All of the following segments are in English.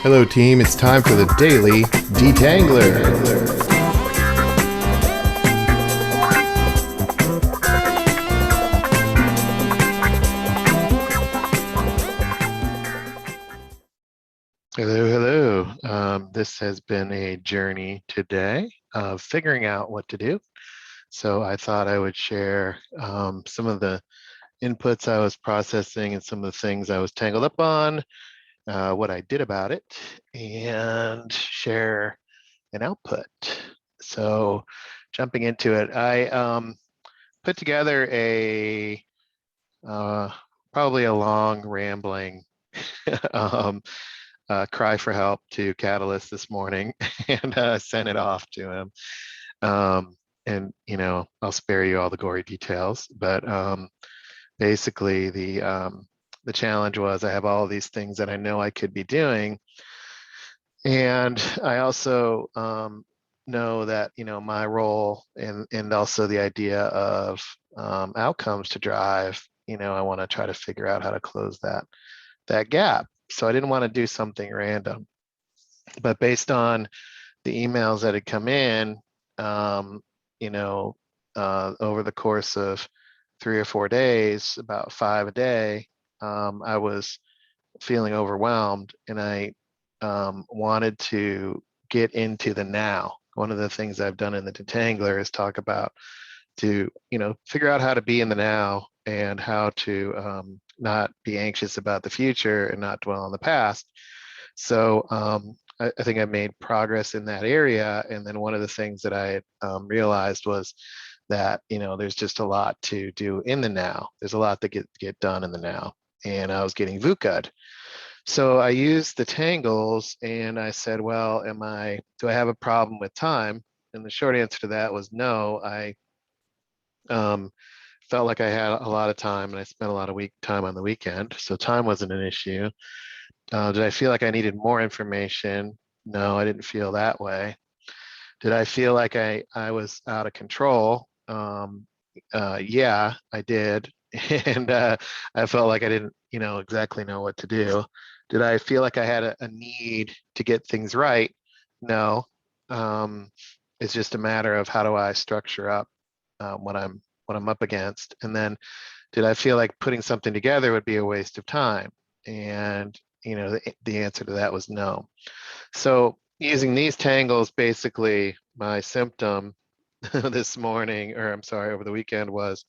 Hello, team. It's time for the Daily Detangler. Hello. This has been a journey today of figuring out what to do. So I thought I would share some of the inputs I was processing and some of the things I was tangled up on, what I did about it, and share an output. So jumping into it, I put together a probably a long rambling um, cry for help to Catalyst this morning and sent it off to him. And I'll spare you all the gory details, but basically the challenge was I have all these things that I know I could be doing, and I also know that my role and also the idea of outcomes to drive. I want to try to figure out how to close that gap. So I didn't want to do something random, but based on the emails that had come in, over the course of 3 or 4 days, about 5 a day, I was feeling overwhelmed, and I wanted to get into the now. One of the things I've done in the Detangler is talk about to figure out how to be in the now and how to not be anxious about the future and not dwell on the past. So I think I made progress in that area. And then one of the things that I realized was that there's just a lot to do in the now. There's a lot that get done in the now, and I was getting VUCA'd. So I used the tangles, and I said, well, do I have a problem with time? And the short answer to that was no. I felt like I had a lot of time, and I spent a lot of time on the weekend, so time wasn't an issue. Did I feel like I needed more information? No, I didn't feel that way. Did I feel like I was out of control? Yeah, I did. And I felt like I didn't, exactly know what to do. Did I feel like I had a need to get things right? No. It's just a matter of how do I structure up what I'm up against. And then did I feel like putting something together would be a waste of time? And the answer to that was no. So using these tangles, basically my symptom this morning, or I'm sorry, over the weekend was,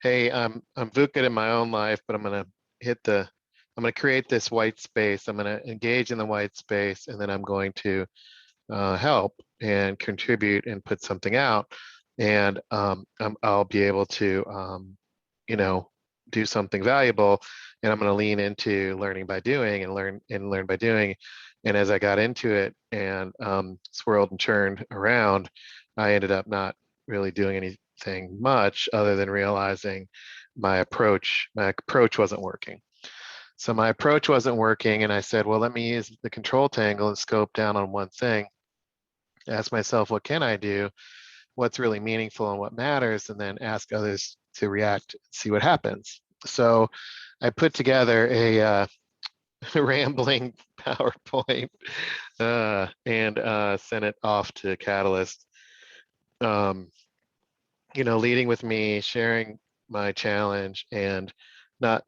hey, I'm VUCA'd in my own life, but I'm going to create this white space. I'm going to engage in the white space, and then I'm going to help and contribute and put something out. And I'll be able to, do something valuable. And I'm going to lean into learning by doing and learn by doing. And as I got into it and swirled and churned around, I ended up not really doing anything much other than realizing my approach wasn't working. So my approach wasn't working, and I said, well, let me use the control tangle and scope down on one thing. Ask myself, what can I do? What's really meaningful and what matters, and then ask others to react, see what happens. So I put together a rambling PowerPoint and sent it off to Catalyst. Leading with me, sharing my challenge, and not.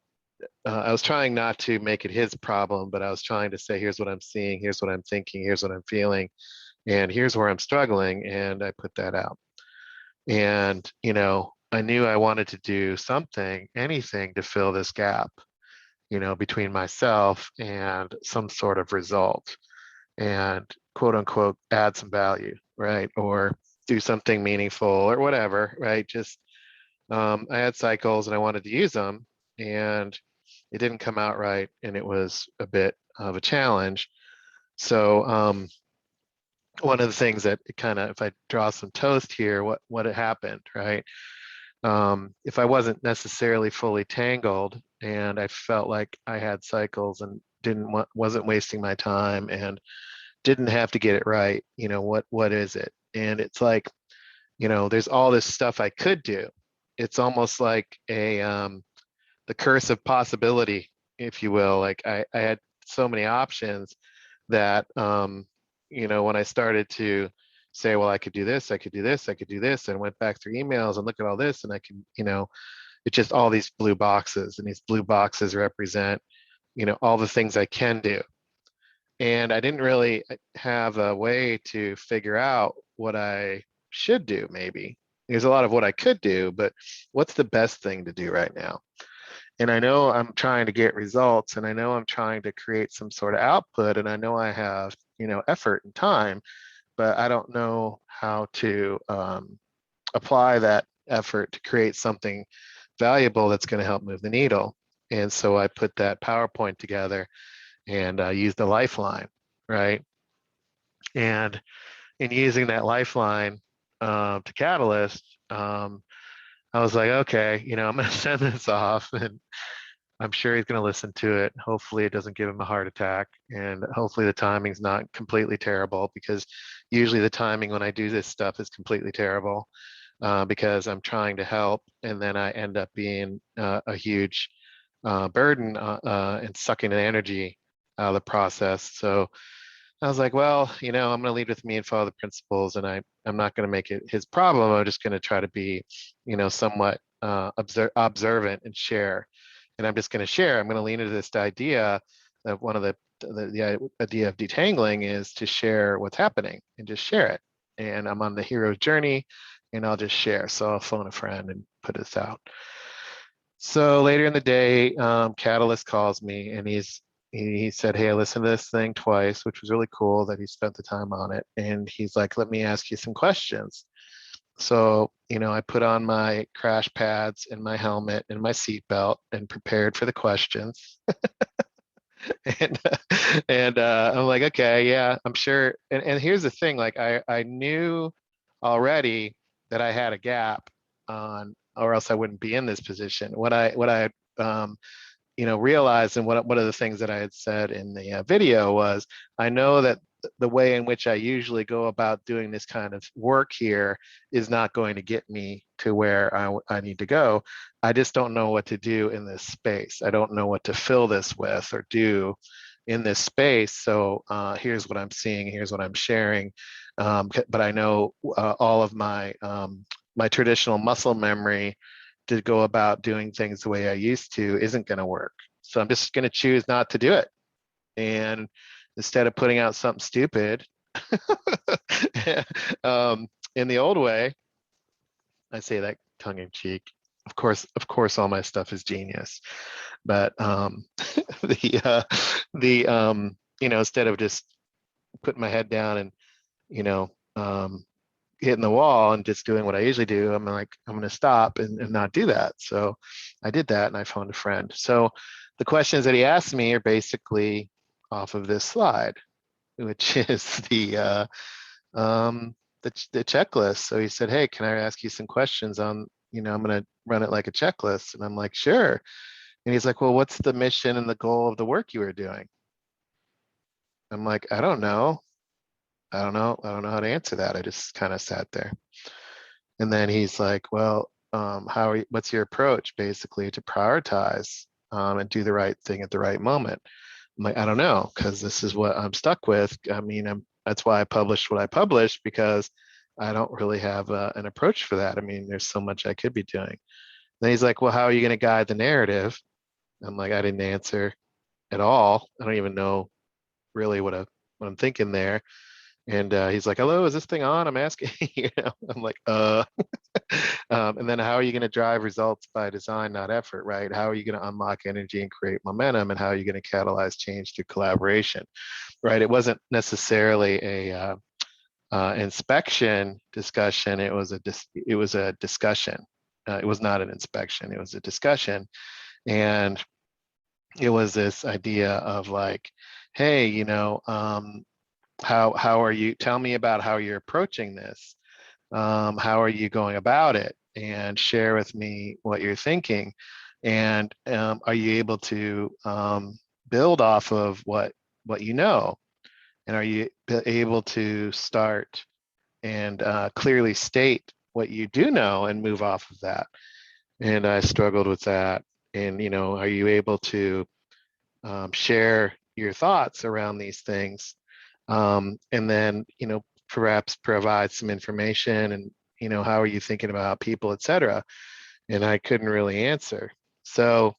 I was trying not to make it his problem, but I was trying to say, here's what I'm seeing, here's what I'm thinking, here's what I'm feeling, and here's where I'm struggling, and I put that out. And I knew I wanted to do something, anything to fill this gap, between myself and some sort of result, and quote unquote add some value, right? Or do something meaningful or whatever, right? Just I had cycles and I wanted to use them, and it didn't come out right, and it was a bit of a challenge. So one of the things that if I draw some toast here, what had happened, right? If I wasn't necessarily fully tangled and I felt like I had cycles and wasn't wasting my time and didn't have to get it right, what is it? And it's like, there's all this stuff I could do. It's almost like the curse of possibility, if you will. Like I had so many options that, you know, when I started to say, well, I could do this, I could do this, I could do this, and went back through emails and look at all this, and I can, you know, it's just all these blue boxes, and these blue boxes represent, you know, all the things I can do. And I didn't really have a way to figure out what I should do, maybe. There's a lot of what I could do, but what's the best thing to do right now? And I know I'm trying to get results, and I know I'm trying to create some sort of output, and I know I have, you know, effort and time, but I don't know how to apply that effort to create something valuable that's going to help move the needle. And so I put that PowerPoint together and used the lifeline, right? And in using that lifeline to Catalyst, I was like, okay, you know, I'm going to send this off, and I'm sure he's going to listen to it. Hopefully it doesn't give him a heart attack, and hopefully the timing's not completely terrible, because usually the timing when I do this stuff is completely terrible, because I'm trying to help, and then I end up being a huge burden and sucking the energy out of the process. So I was like, well, you know, I'm going to lead with me and follow the principles, and I'm not going to make it his problem. I'm just going to try to be, you know, somewhat observant and share. And I'm just going to share. I'm going to lean into this idea of one of the idea of detangling is to share what's happening and just share it. And I'm on the hero's journey, and I'll just share. So I'll phone a friend and put this out. So later in the day, Catalyst calls me, and he said, hey, I listened to this thing twice, which was really cool that he spent the time on it. And he's like, let me ask you some questions. So, you know, I put on my crash pads and my helmet and my seatbelt and prepared for the questions. and I'm like, okay, yeah, I'm sure. And here's the thing, like I knew already that I had a gap on, or else I wouldn't be in this position. What I you know, realized, and one of the things that I had said in the video was, I know that the way in which I usually go about doing this kind of work here is not going to get me to where I need to go. I just don't know what to do in this space. I don't know what to fill this with or do in this space. So here's what I'm seeing, here's what I'm sharing. But I know all of my my traditional muscle memory to go about doing things the way I used to isn't going to work. So I'm just going to choose not to do it. And instead of putting out something stupid in the old way, I say that tongue in cheek. Of course, all my stuff is genius. But you know, instead of just putting my head down and, you know, hitting the wall and just doing what I usually do, I'm like, I'm going to stop and not do that. So I did that, and I phoned a friend. So the questions that he asked me are basically off of this slide, which is the checklist. So he said, hey, can I ask you some questions on, you know, I'm going to run it like a checklist. And I'm like, sure. And he's like, well, what's the mission and the goal of the work you were doing? I'm like, I don't know. I don't know how to answer that. I just kind of sat there. And then he's like, well, what's your approach basically to prioritize and do the right thing at the right moment? I'm like, I don't know, because this is what I'm stuck with. I mean, that's why I published what I published, because I don't really have an approach for that. I mean, there's so much I could be doing. Then he's like, well, how are you going to guide the narrative? I'm like, I didn't answer at all. I don't even know really what I'm thinking there. And he's like, hello, is this thing on? I'm asking. You know, I'm like, and then how are you going to drive results by design, not effort, right? How are you going to unlock energy and create momentum? And how are you going to catalyze change through collaboration, right? It wasn't necessarily a inspection discussion. It was a discussion. It was not an inspection. It was a discussion. And it was this idea of like, hey, you know, how are you, tell me about how you're approaching this. How are you going about it? And share with me what you're thinking. And are you able to build off of what you know? And are you able to start and clearly state what you do know and move off of that? And I struggled with that. And, you know, are you able to share your thoughts around these things, and then perhaps provide some information, and how are you thinking about people, etc. And I couldn't really answer. So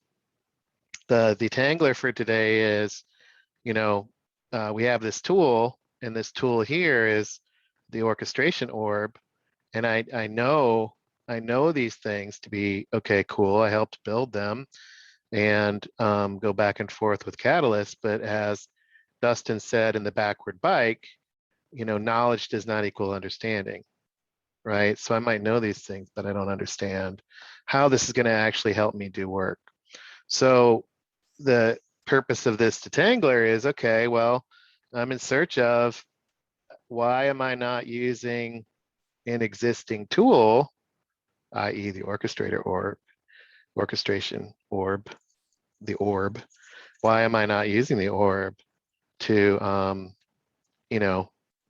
the detangler for today is, we have this tool, and this tool here is the orchestration orb, and I know these things to be okay, cool. I helped build them and go back and forth with Catalyst, but as Dustin said in the backward bike, knowledge does not equal understanding, right? So I might know these things, but I don't understand how this is going to actually help me do work. So the purpose of this detangler is, okay, well, I'm in search of, why am I not using an existing tool, i.e. the orchestrator or orchestration orb, the orb? Why am I not using the orb to,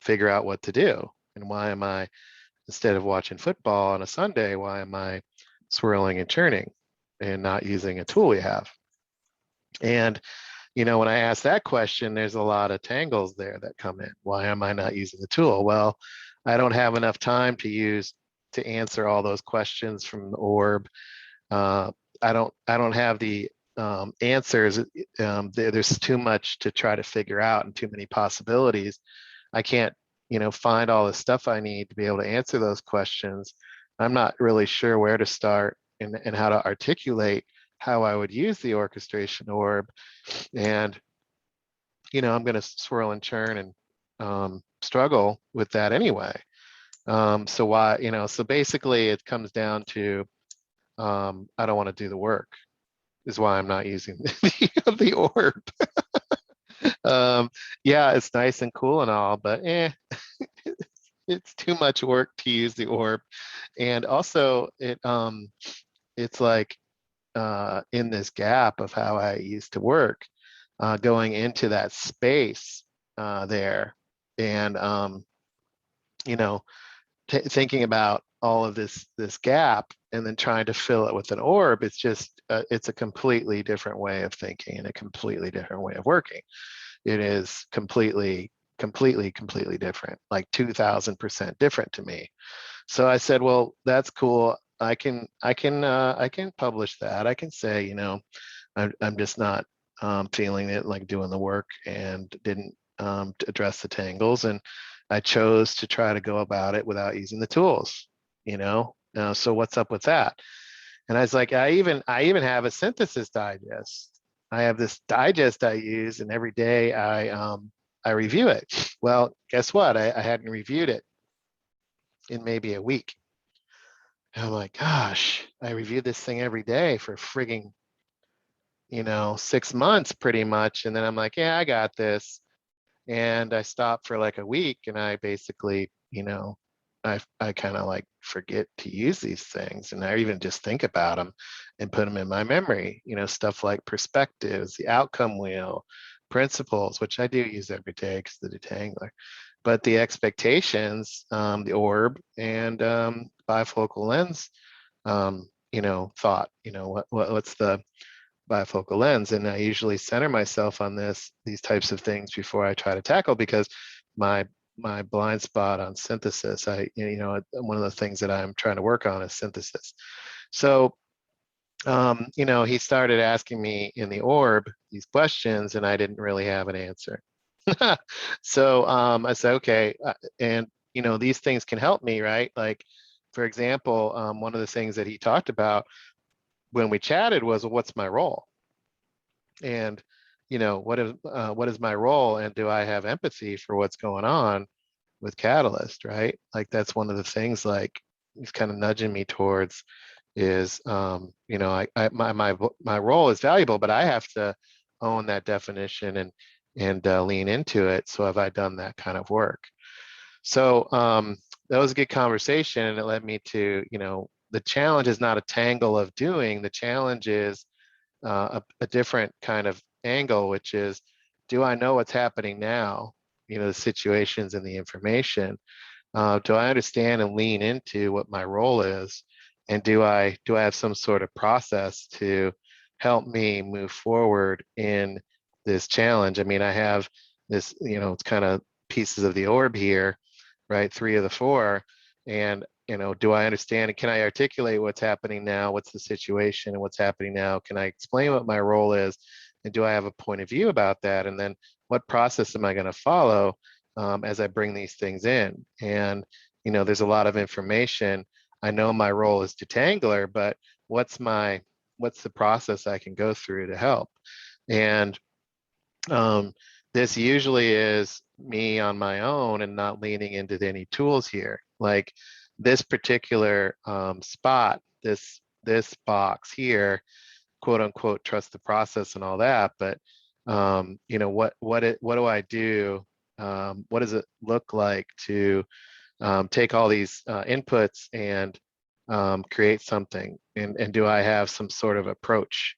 figure out what to do? And why am I, instead of watching football on a Sunday, why am I swirling and churning and not using a tool we have? And when I ask that question, there's a lot of tangles there that come in. Why am I not using the tool? Well, I don't have enough time to answer all those questions from the orb. I don't have the answers. There's too much to try to figure out and too many possibilities. I can't, find all the stuff I need to be able to answer those questions. I'm not really sure where to start and how to articulate how I would use the orchestration orb. And, I'm going to swirl and churn and struggle with that anyway. So why, so basically it comes down to, I don't want to do the work, is why I'm not using the orb. Yeah, it's nice and cool and all, but it's too much work to use the orb. And also it's like in this gap of how I used to work, going into that space there, and thinking about all of this gap and then trying to fill it with an orb. It's just it's a completely different way of thinking and a completely different way of working. It is completely different, like 2000% different to me. So I said, well, that's cool. I can publish that. I can say, I'm just not feeling it, like doing the work, and didn't address the tangles. And I chose to try to go about it without using the tools, so what's up with that? And I was like, I even have a synthesis digest. I have this digest I use, and every day I review it. Well, guess what? I hadn't reviewed it in maybe a week. And I'm like, gosh, I review this thing every day for frigging 6 months pretty much. And then I'm like, yeah, I got this. And I stopped for like a week, and I basically, I kind of like forget to use these things, and I even just think about them and put them in my memory, stuff like perspectives, the outcome wheel, principles, which I do use every day because the detangler, but the expectations, the orb, and bifocal lens, thought, what's the bifocal lens. And I usually center myself on these types of things before I try to tackle, because my blind spot on synthesis, one of the things that I'm trying to work on is synthesis. So he started asking me in the orb these questions, and I didn't really have an answer. So I said, okay, and these things can help me, right? Like, for example, one of the things that he talked about when we chatted was, well, what's my role? And what is my role, and do I have empathy for what's going on with Catalyst, right? Like, that's one of the things, like, he's kind of nudging me towards is, my role is valuable, but I have to own that definition and lean into it. So have I done that kind of work? So that was a good conversation, and it led me to, the challenge is not a tangle of doing. The challenge is a different kind of angle, which is, do I know what's happening now? The situations and the information. Do I understand and lean into what my role is? And do I have some sort of process to help me move forward in this challenge. I mean, I have this, it's kind of pieces of the orb here, right? 3 of the 4. And, do I understand and can I articulate what's happening now? What's the situation and what's happening now? Can I explain what my role is? And do I have a point of view about that? And then what process am I going to follow as I bring these things in? And, there's a lot of information. I know my role is detangler, but what's the process I can go through to help? And this usually is me on my own and not leaning into any tools here. Like this particular spot, this box here, quote unquote, trust the process and all that. But what do I do? What does it look like to take all these inputs and create something? And do I have some sort of approach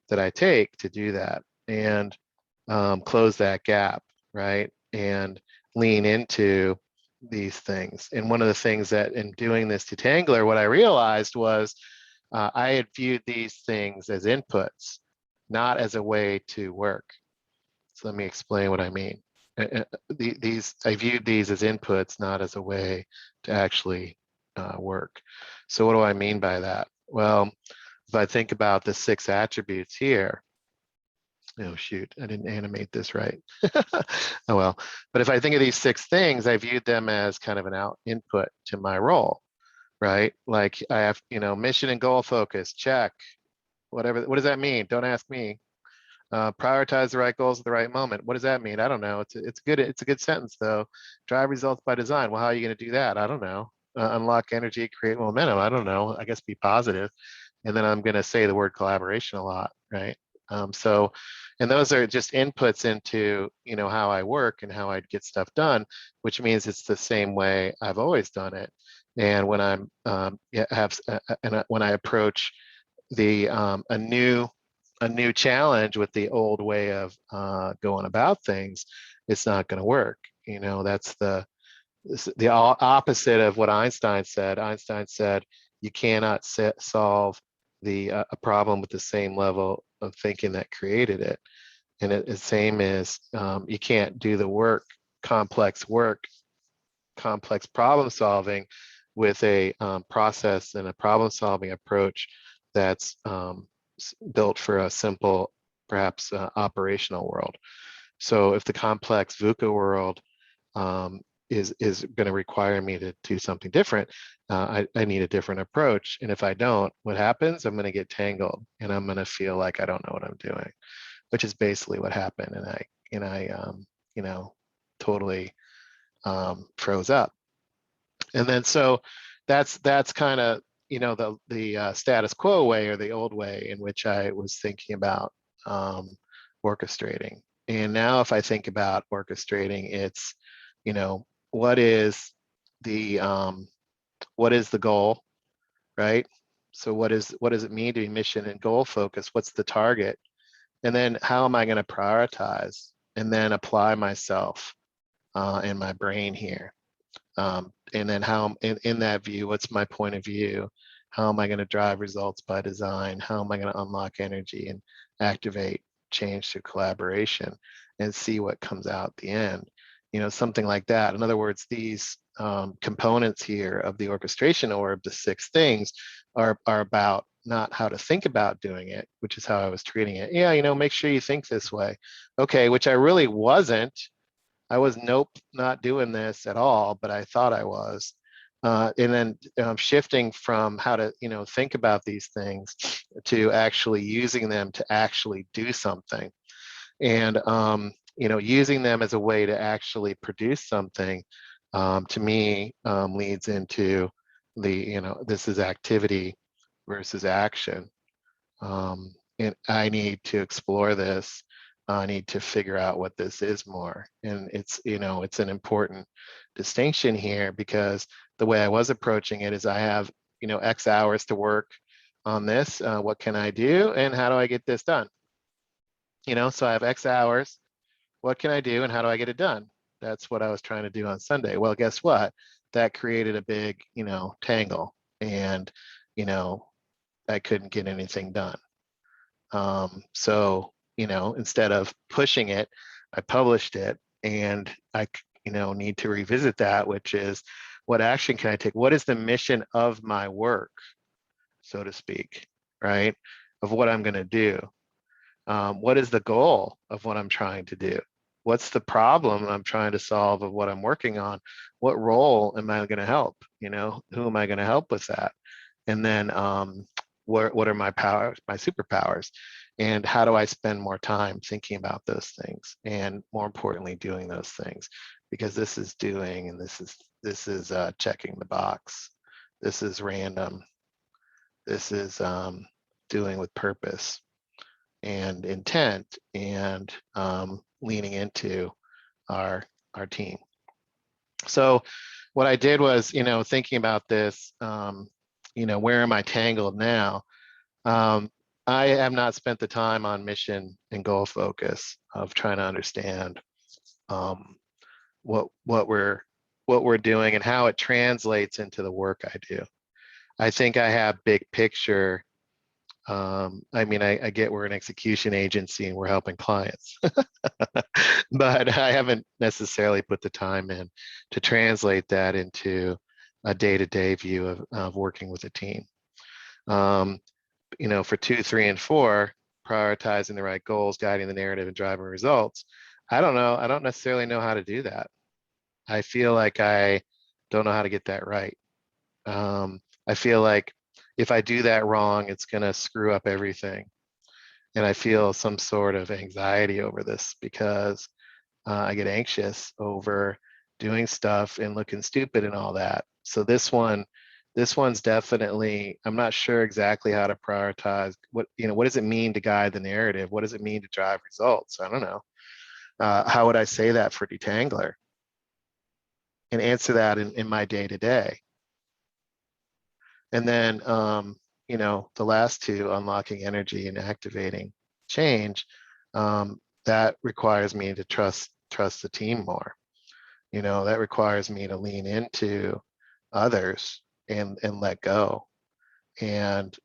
that I take to do that and close that gap, right? And lean into these things. And one of the things that in doing this detangler, what I realized was I had viewed these things as inputs, not as a way to work. So let me explain what I mean. I viewed these as inputs, not as a way to actually work. So what do I mean by that? Well, if I think about the 6 attributes here, oh shoot, I didn't animate this right. Oh well, but if I think of these 6 things, I viewed them as kind of an input to my role, right? Like I have, mission and goal focus, check. Whatever, what does that mean? Don't ask me. Prioritize the right goals at the right moment. What does that mean? I don't know. It's a good sentence though. Drive results by design. Well, how are you going to do that? I don't know. Unlock energy, create momentum. I don't know. I guess be positive. And then I'm going to say the word collaboration a lot, right? And those are just inputs into how I work and how I'd get stuff done, which means it's the same way I've always done it. And when when I approach the a new challenge with the old way of going about things, it's not going to work. That's the opposite of what Einstein said. Einstein said you cannot solve a problem with the same level of thinking that created it. And the same is you can't do the complex problem solving with a process and a problem solving approach that's built for a simple, perhaps operational world. So if the complex VUCA world is going to require me to do something different, I need a different approach. And if I don't, what happens? I'm going to get tangled and I'm going to feel like I don't know what I'm doing, which is basically what happened. And I totally froze up. And then so that's kind of the status quo way, or the old way in which I was thinking about orchestrating. And now if I think about orchestrating, it's what is the goal, right? So what does it mean to be mission and goal focused? What's the target? And then how am I going to prioritize and then apply myself in my brain here? And then how in that view, what's my point of view? How am I going to drive results by design? How am I going to unlock energy and activate change through collaboration and see what comes out at the end? Something like that. In other words, these components here of the orchestration orb, the 6 things, are about not how to think about doing it, which is how I was treating it. Yeah, make sure you think this way. Okay, which I really wasn't. I was not doing this at all, but I thought I was. And then shifting from how to, think about these things to actually using them to actually do something. And, using them as a way to actually produce something, to me, leads into this is activity versus action. And I need to explore this. I need to figure out what this is more. And it's an important distinction here, because the way I was approaching it is I have, X hours to work on this. What can I do? And how do I get this done? So I have X hours. What can I do? And how do I get it done? That's what I was trying to do on Sunday. Well, guess what? That created a big, tangle. And, I couldn't get anything done. So instead of pushing it, I published it, and I need to revisit that, which is, what action can I take? What is the mission of my work, so to speak, right? Of what I'm going to do. What is the goal of what I'm trying to do? What's the problem I'm trying to solve of what I'm working on? What role am I going to help? Who am I going to help with that? And then what are my powers, my superpowers? And how do I spend more time thinking about those things? And more importantly, doing those things, because this is doing, and this is checking the box. This is random. This is doing with purpose and intent, and leaning into our team. So what I did was, thinking about this, where am I tangled now? I have not spent the time on mission and goal focus of trying to understand what we're doing and how it translates into the work I do. I think I have big picture. I get we're an execution agency and we're helping clients, but I haven't necessarily put the time in to translate that into a day-to-day view of working with a team. For 2, 3, and 4, prioritizing the right goals, guiding the narrative, and driving results. I don't know. I don't necessarily know how to do that. I feel like I don't know how to get that right. I feel like if I do that wrong, it's going to screw up everything. And I feel some sort of anxiety over this, because I get anxious over doing stuff and looking stupid and all that. So this one's definitely, I'm not sure exactly how to prioritize. What does it mean to guide the narrative? What does it mean to drive results? I don't know. How would I say that for detangler and answer that in my day-to-day? And then, the last two, unlocking energy and activating change, that requires me to trust the team more. That requires me to lean into others and let go. And,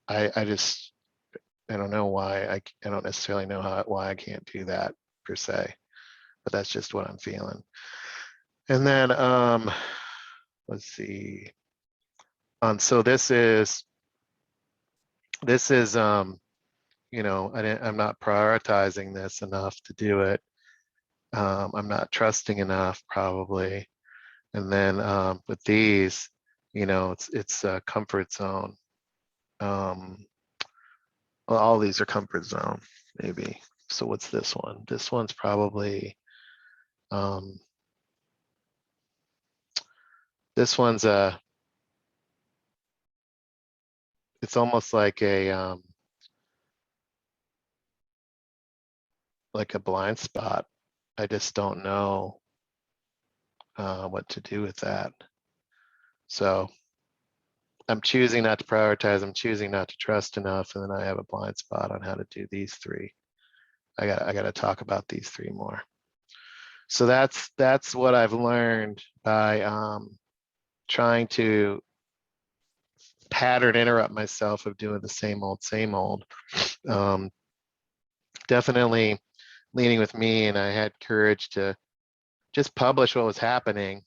I don't know why, I don't necessarily know why I can't do that per se, but that's just what I'm feeling. And then, let's see. So this is I'm not prioritizing this enough to do it. I'm not trusting enough, probably. And then with these, it's a comfort zone. Well, all these are comfort zone, maybe. So what's this one? This one's probably, this one's it's almost like a blind spot. I just don't know what to do with that. So I'm choosing not to prioritize. I'm choosing not to trust enough, and then I have a blind spot on how to do these three. I got to talk about these three more. So that's what I've learned by trying to pattern interrupt myself of doing the same old. Definitely leaning with me, and I had courage to just publish what was happening.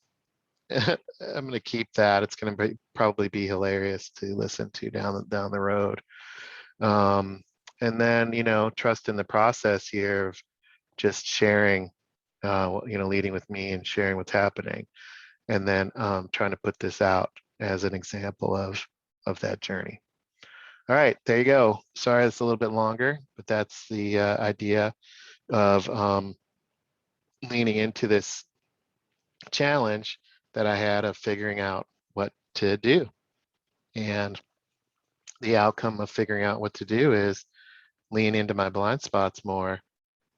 I'm going to keep that. It's going to probably be hilarious to listen to down the road. And then, trust in the process here of just sharing, leading with me and sharing what's happening. And then trying to put this out as an example of that journey. All right, there you go. Sorry, it's a little bit longer, but that's the idea of leaning into this challenge that I had of figuring out what to do. And the outcome of figuring out what to do is lean into my blind spots more,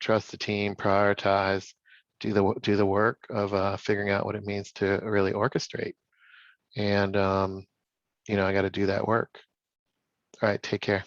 trust the team, prioritize, do the work of figuring out what it means to really orchestrate. And I got to do that work. All right, take care.